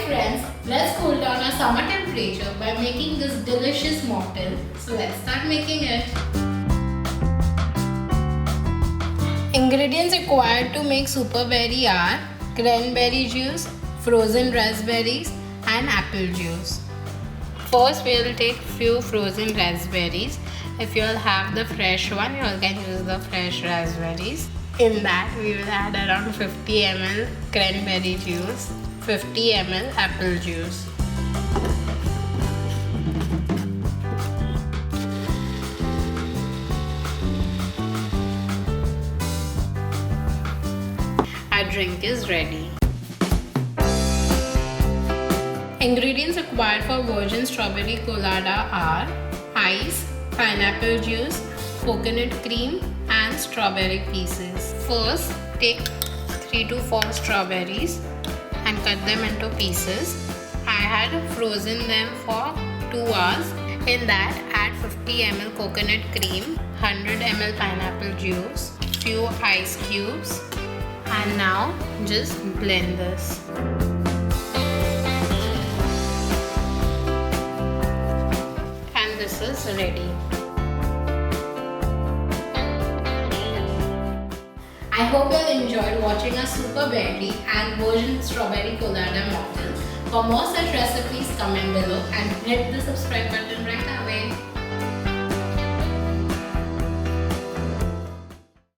friends, let's cool down our summer temperature by making this delicious mocktail. So let's start making it. Ingredients required to make super berry are cranberry juice, frozen raspberries and apple juice. First we will take few frozen raspberries. If you all have the fresh one, you all can use the fresh raspberries. In that we will add around 50 ml cranberry juice, 50 ml apple juice. Our drink is ready. Ingredients required for virgin strawberry colada are ice, pineapple juice, coconut cream and strawberry pieces. First, take 3 to 4 strawberries and cut them into pieces. I had frozen them for 2 hours. In that, add 50 ml coconut cream, 100 ml pineapple juice, few ice cubes, and now just blend this. And this is ready. I hope you all enjoyed watching our super berry and virgin strawberry colada mocktail. For more such recipes, comment below and hit the subscribe button right away.